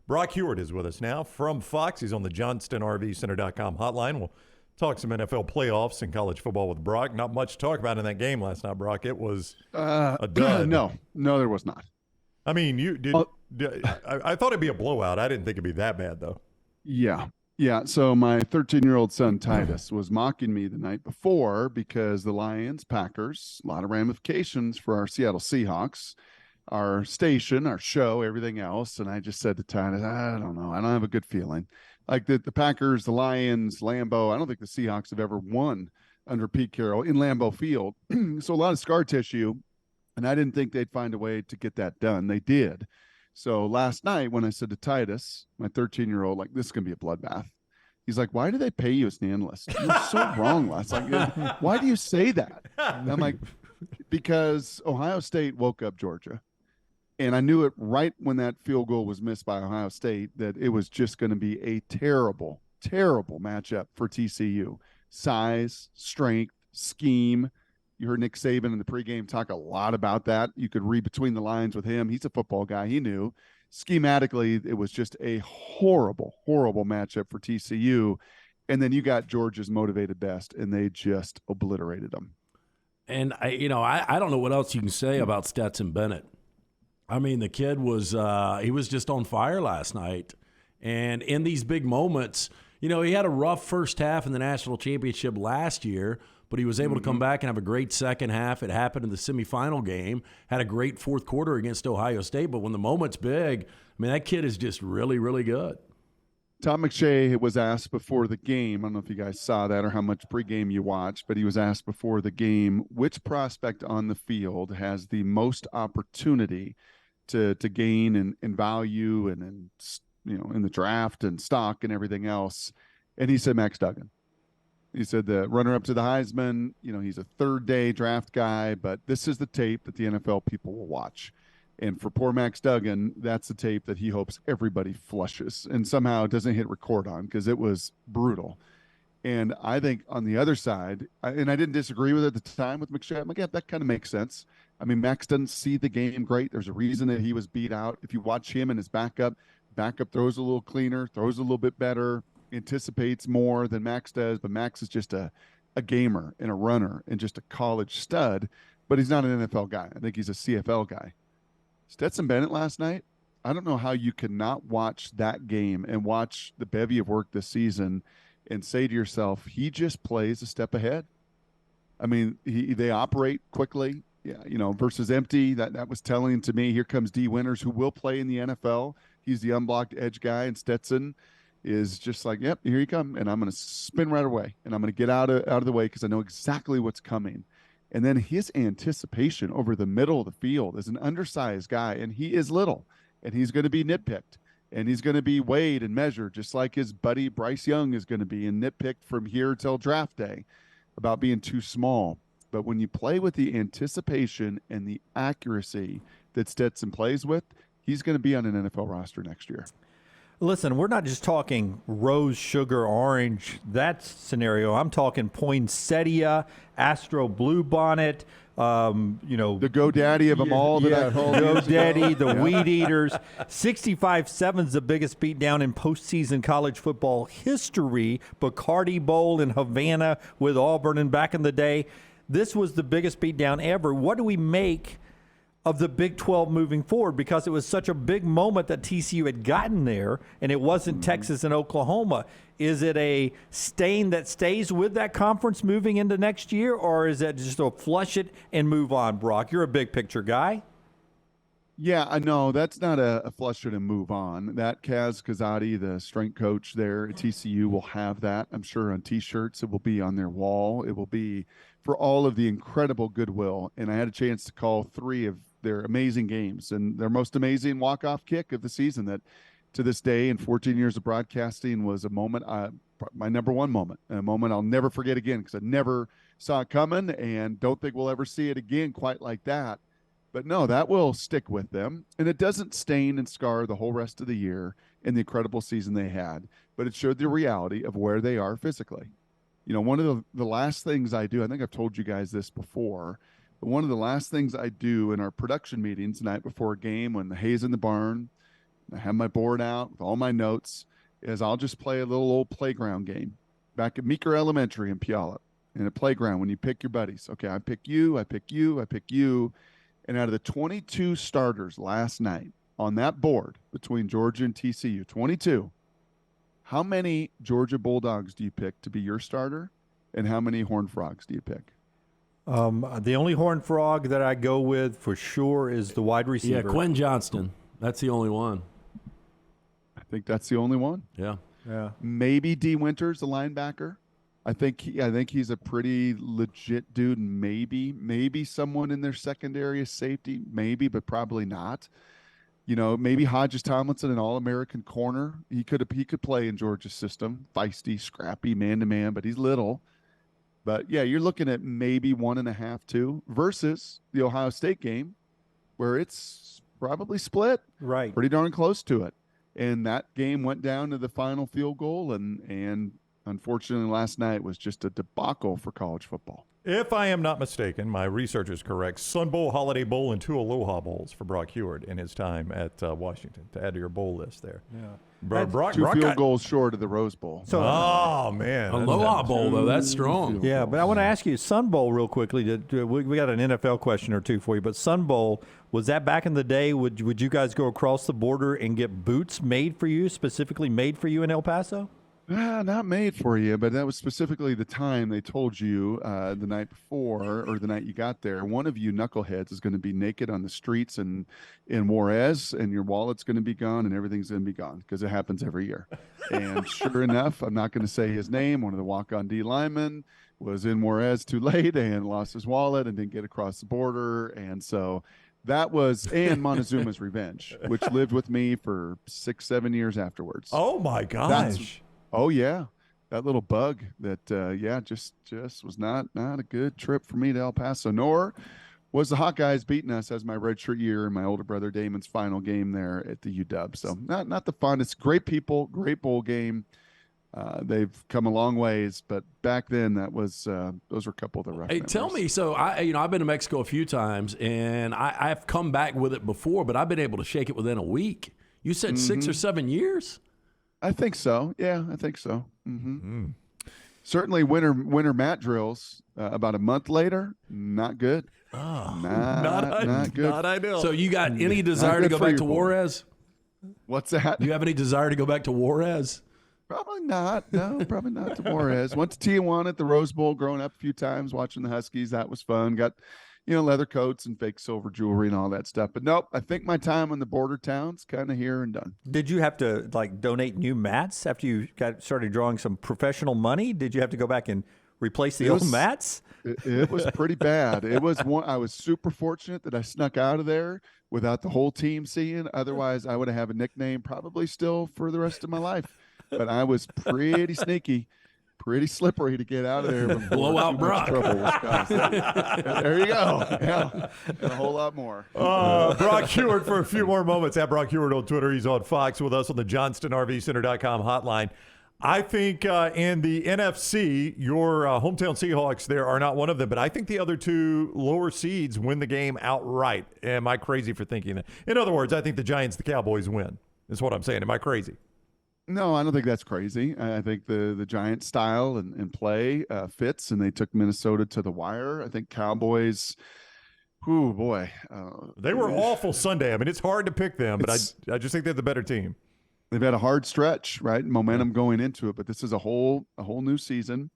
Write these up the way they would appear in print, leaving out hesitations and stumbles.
Brock Huard is with us now from Fox. He's on the JohnstonRVCenter.com hotline. We'll talk some NFL playoffs and college football with Brock. Not much to talk about in that game last night, Brock. It was a dud. No, there was not. I mean, I thought it'd be a blowout. I didn't think it'd be that bad, though. Yeah. So my 13-year-old son, Titus, was mocking me the night before because the Lions, Packers, a lot of ramifications for our Seattle Seahawks, our station, our show, everything else. And I just said to Titus, I don't know. I don't have a good feeling. Like the Packers, the Lions, Lambeau, I don't think the Seahawks have ever won under Pete Carroll in Lambeau Field. So a lot of scar tissue, and I didn't think they'd find a way to get that done. They did. So last night when I said to Titus, my 13-year-old, like, this is going to be a bloodbath. He's like, why do they pay you as an analyst? You're so wrong last night. Why do you say that? And I'm like, because Ohio State woke up Georgia. And I knew it right when that field goal was missed by Ohio State that it was just going to be a terrible, terrible matchup for TCU. Size, strength, scheme. You heard Nick Saban in the pregame talk a lot about that. You could read between the lines with him. He's a football guy. He knew. Schematically, it was just a horrible, horrible matchup for TCU. And then you got Georgia's motivated best, and they just obliterated them. And, I don't know what else you can say about Stetson Bennett. I mean, the kid was he was just on fire last night. And in these big moments, he had a rough first half in the national championship last year, but he was able to come back and have a great second half. It happened in the semifinal game, had a great fourth quarter against Ohio State. But when the moment's big, I mean, that kid is just really, really good. Tom McShay was asked before the game, I don't know if you guys saw that or how much pregame you watched, but he was asked before the game, which prospect on the field has the most opportunity to gain in value and in the draft and stock and everything else. And he said Max Duggan. He said the runner-up to the Heisman, he's a third-day draft guy, but this is the tape that the NFL people will watch. And for poor Max Duggan, that's the tape that he hopes everybody flushes and somehow doesn't hit record on because it was brutal. And I think on the other side, and I didn't disagree with it at the time with McShay. I'm like, yeah, that kind of makes sense. I mean, Max doesn't see the game great. There's a reason that he was beat out. If you watch him and his backup throws a little cleaner, throws a little bit better, anticipates more than Max does. But Max is just a gamer and a runner and just a college stud, but he's not an NFL guy. I think he's a CFL guy. Stetson Bennett last night, I don't know how you could not watch that game and watch the bevy of work this season and say to yourself, he just plays a step ahead. I mean, they operate quickly, versus empty. That was telling to me. Here comes D. Winters, who will play in the NFL. He's the unblocked edge guy, and Stetson is just like, yep, here you come, and I'm going to spin right away, and I'm going to get out of the way because I know exactly what's coming. And then his anticipation over the middle of the field as an undersized guy, and he is little, and he's going to be nitpicked, and he's going to be weighed and measured just like his buddy Bryce Young is going to be, and nitpicked from here till draft day about being too small. But when you play with the anticipation and the accuracy that Stetson plays with, he's going to be on an NFL roster next year. Listen, we're not just talking rose, sugar, orange, that scenario. I'm talking poinsettia, Astro Bluebonnet, the GoDaddy of them all that I called GoDaddy, the Weed Eaters. 65-7's the biggest beatdown in postseason college football history. Bacardi Bowl in Havana with Auburn, and back in the day, this was the biggest beatdown ever. What do we make of the Big 12 moving forward? Because it was such a big moment that TCU had gotten there, and it wasn't Texas and Oklahoma. Is it a stain that stays with that conference moving into next year, or is it just a flush it and move on, Brock? You're a big picture guy. Yeah, I know that's not a flush it and move on. That Kaz Kazadi, the strength coach there at TCU, will have that, I'm sure, on T-shirts. It will be on their wall. It will be for all of the incredible goodwill. And I had a chance to call 3 of their amazing games and their most amazing walk-off kick of the season that to this day in 14 years of broadcasting was a moment, my number one moment, a moment I'll never forget again because I never saw it coming and don't think we'll ever see it again quite like that. But no, that will stick with them. And it doesn't stain and scar the whole rest of the year in the incredible season they had, but it showed the reality of where they are physically. One of the last things I do, I think I've told you guys this before, one of the last things I do in our production meetings the night before a game when the hay's in the barn, I have my board out with all my notes, is I'll just play a little old playground game back at Meeker Elementary in Puyallup, in a playground when you pick your buddies. Okay, I pick you, I pick you, I pick you. And out of the 22 starters last night on that board between Georgia and TCU, 22, how many Georgia Bulldogs do you pick to be your starter? And how many Horned Frogs do you pick? The only Horned Frog that I go with for sure is the wide receiver. Yeah, Quinn Johnston. That's the only one. I think that's the only one. Yeah. Yeah. Maybe D. Winters, the linebacker. I think he's a pretty legit dude. Maybe someone in their secondary is safety. Maybe, but probably not. Maybe Hodges Tomlinson, an All-American corner. He could play in Georgia's system. Feisty, scrappy, man-to-man, but he's little. But, yeah, you're looking at maybe 1.5, 2 versus the Ohio State game where it's probably split. Right. Pretty darn close to it. And that game went down to the final field goal, and unfortunately last night was just a debacle for college football. If I am not mistaken, my research is correct. Sun Bowl, Holiday Bowl, and 2 Aloha Bowls for Brock Huard in his time at Washington, to add to your bowl list there. Yeah. Brock 2 field goals short of the Rose Bowl. So, oh, man. Aloha Bowl, though, that's strong. yeah, but I want to ask you, Sun Bowl real quickly. We got an NFL question or two for you, but Sun Bowl, was that back in the day? Would you guys go across the border and get boots made for you, specifically made for you in El Paso? Not made for you, but that was specifically the time they told you the night before or the night you got there. One of you knuckleheads is going to be naked on the streets in Juarez, and your wallet's going to be gone, and everything's going to be gone because it happens every year. And sure enough, I'm not going to say his name. One of the walk-on D linemen was in Juarez too late and lost his wallet and didn't get across the border, and so that was and Montezuma's revenge, which lived with me for 6-7 years afterwards. Oh, my gosh. Oh yeah, that little bug that just was not a good trip for me to El Paso. Nor was the Hawkeyes beating us as my redshirt year and my older brother Damon's final game there at the UW. So not the fun. It's great people, great bowl game. They've come a long ways, but back then that was those were a couple of the rough. Hey, memories. tell me. So I've been to Mexico a few times, and I've come back with it before, but I've been able to shake it within a week. You said 6 or 7 years. I think so. Yeah, I think so. Mm-hmm. Certainly, winter mat drills. About a month later, not good. Oh, not good. Not ideal. So you got any desire to go back to Juarez? What's that? Do you have any desire to go back to Juarez? Probably not. No, probably not to Juarez. Went to Tijuana at the Rose Bowl growing up a few times, watching the Huskies. That was fun. Got, leather coats and fake silver jewelry and all that stuff. But nope, I think my time on the border towns kind of here and done. Did you have to donate new mats after you started drawing some professional money? Did you have to go back and replace the old mats? It was pretty bad. It was one. I was super fortunate that I snuck out of there without the whole team seeing. Otherwise, I would have a nickname probably still for the rest of my life. But I was pretty sneaky, pretty slippery to get out of there. Blowout Brock. Trouble was caused. There you go. Yeah, and a whole lot more. Brock Huard for a few more moments. At Brock Huard on Twitter. He's on Fox with us on the JohnstonRVCenter.com hotline. I think in the NFC, your hometown Seahawks there are not one of them, but I think the other 2 lower seeds win the game outright. Am I crazy for thinking that? In other words, I think the Giants, the Cowboys win. Is what I'm saying. Am I crazy? No, I don't think that's crazy. I think the Giant style and play fits, and they took Minnesota to the wire. I think Cowboys, oh boy. They were awful Sunday. I mean, it's hard to pick them, but I just think they're the better team. They've had a hard stretch, right? Momentum going into it, but this is a whole new season.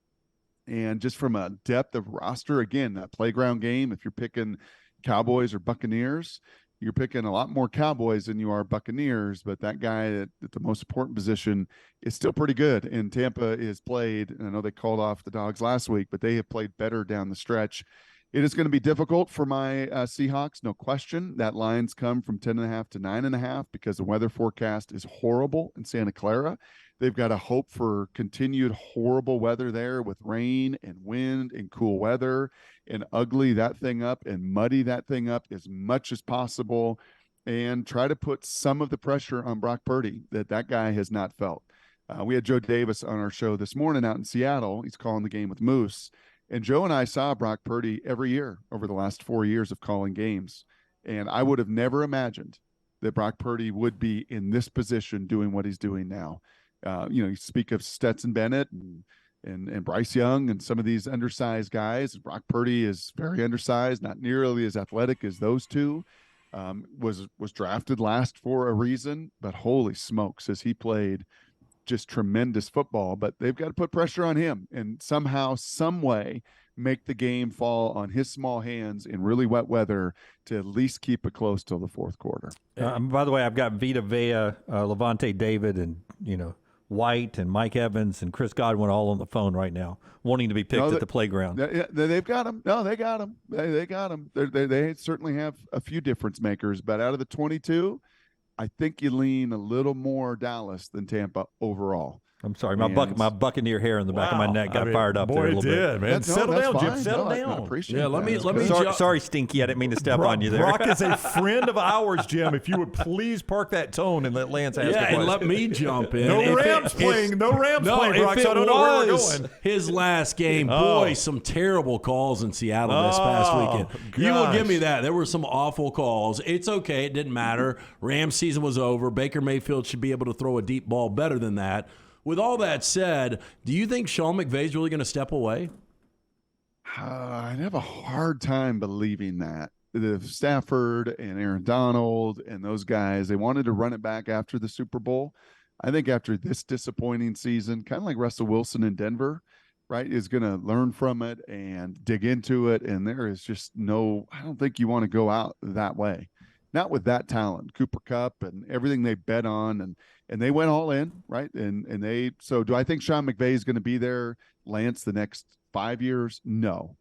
And just from a depth of roster, again, that playground game, if you're picking Cowboys or Buccaneers, you're picking a lot more Cowboys than you are Buccaneers, but that guy at the most important position is still pretty good. And Tampa is played, and I know they called off the Dogs last week, but they have played better down the stretch. It is going to be difficult for my Seahawks, no question. That line's come from 10.5 to 9.5 because the weather forecast is horrible in Santa Clara. They've got to hope for continued horrible weather there with rain and wind and cool weather and ugly that thing up and muddy that thing up as much as possible and try to put some of the pressure on Brock Purdy that guy has not felt. We had Joe Davis on our show this morning out in Seattle. He's calling the game with Moose. And Joe and I saw Brock Purdy every year over the last 4 years of calling games. And I would have never imagined that Brock Purdy would be in this position doing what he's doing now. You speak of Stetson Bennett and Bryce Young and some of these undersized guys. Brock Purdy is very undersized, not nearly as athletic as those two. Was drafted last for a reason, but holy smokes, as he played just tremendous football. But they've got to put pressure on him and somehow, some way, make the game fall on his small hands in really wet weather to at least keep it close till the fourth quarter. By the way, I've got Vita Vea, Levante David, and White and Mike Evans and Chris Godwin all on the phone right now, wanting to be picked at the playground. They've got them. No, they got them. They got them. They certainly have a few difference makers, but out of the 22, I think you lean a little more Dallas than Tampa overall. I'm sorry, my Buccaneer hair in the back of my neck got fired up there a little bit. Man. Settle down, Jim. Settle down. I appreciate yeah, let me. Sorry, Stinky. I didn't mean to step on you there. Brock is a friend of ours, Jim. If you would please park that tone and let Lance ask a question. And let me jump in. No Rams playing, Brock, so I don't know where we're going. His last game, boy, some terrible calls in Seattle this past weekend. Gosh. You will give me that. There were some awful calls. It's okay. It didn't matter. Rams season was over. Baker Mayfield should be able to throw a deep ball better than that. With all that said, do you think Sean McVay's really going to step away? I have a hard time believing that. The Stafford and Aaron Donald and those guys, they wanted to run it back after the Super Bowl. I think after this disappointing season, kind of like Russell Wilson in Denver, right, is going to learn from it and dig into it. And there is just I don't think you want to go out that way. Not with that talent, Cooper Kupp and everything they bet on, and they went all in, right? So do I think Sean McVay is going to be there, Lance, the next 5 years? No.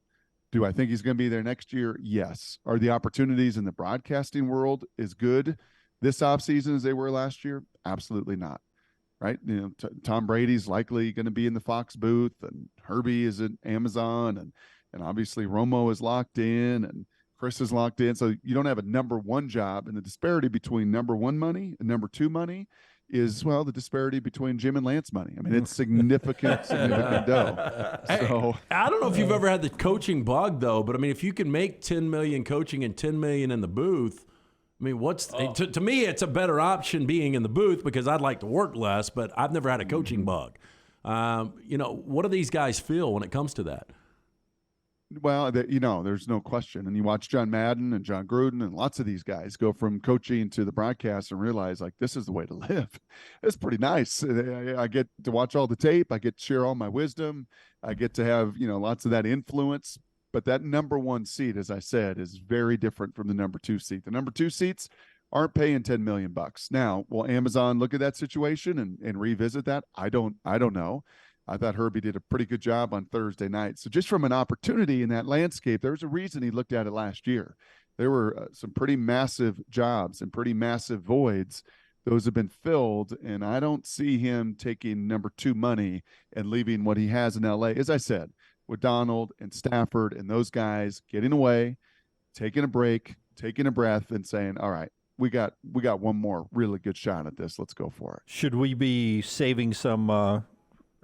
Do I think he's going to be there next year? Yes. Are the opportunities in the broadcasting world as good this offseason as they were last year? Absolutely not. Right? Tom Brady's likely going to be in the Fox booth, and Herbie is at Amazon, and obviously Romo is locked in, and Chris is locked in. So you don't have a number one job, and the disparity between number one money and number two money is, well, the disparity between Jim and Lance money. I mean, it's significant dough. So I don't know if you've ever had the coaching bug, though, but I mean, if you can make $10 million coaching and $10 million in the booth, I mean, to me, it's a better option being in the booth because I'd like to work less, but I've never had a coaching bug. What do these guys feel when it comes to that? Well, there's no question. And you watch John Madden and John Gruden and lots of these guys go from coaching to the broadcast and realize, like, this is the way to live. It's pretty nice. I get to watch all the tape. I get to share all my wisdom. I get to have, lots of that influence. But that number one seat, as I said, is very different from the number two seat. The number two seats aren't paying $10 million. Now, will Amazon look at that situation and revisit that? I don't know. I thought Herbie did a pretty good job on Thursday night. So just from an opportunity in that landscape, there's a reason he looked at it last year. There were some pretty massive jobs and pretty massive voids. Those have been filled, and I don't see him taking number two money and leaving what he has in L.A., as I said, with Donald and Stafford and those guys getting away, taking a break, taking a breath, and saying, all right, we got one more really good shot at this. Let's go for it. Should we be saving some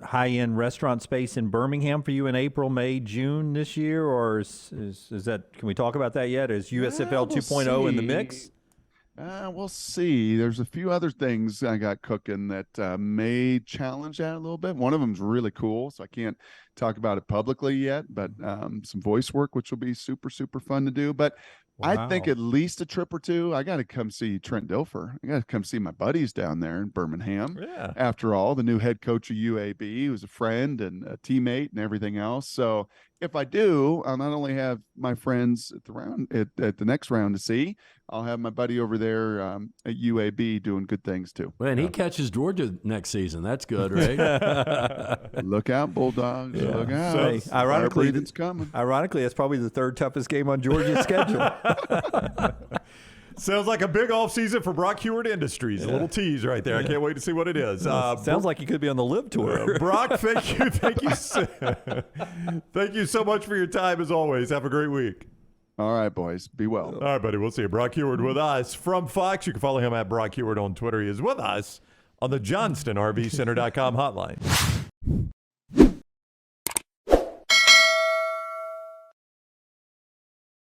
high-end restaurant space in Birmingham for you in April, May, June this year, or is that? Can we talk about that yet? Is USFL 2.0 in the mix? We'll see. There's a few other things I got cooking that may challenge that a little bit. One of them's really cool, so I can't talk about it publicly yet, but some voice work, which will be super, super fun to do. But wow. I think at least a trip or two. I got to come see Trent Dilfer. I got to come see my buddies down there in Birmingham. Yeah. After all, the new head coach of UAB, who's a friend and a teammate and everything else. So if I do, I'll not only have my friends at the next round to see, I'll have my buddy over there at UAB doing good things too. Man, he catches Georgia next season. That's good, right? Look out, Bulldogs! Yeah. Look out! Hey, ironically, it's coming. Ironically, that's probably the third toughest game on Georgia's schedule. Sounds like a big offseason for Brock Huard Industries. Yeah. A little tease right there. I can't wait to see what it is. Sounds like you could be on the Live Tour. Brock, thank you. Thank you so much for your time, as always. Have a great week. All right, boys. Be well. All right, buddy. We'll see you. Brock Huard with us from Fox. You can follow him at Brock Huard on Twitter. He is with us on the JohnstonRVCenter.com hotline.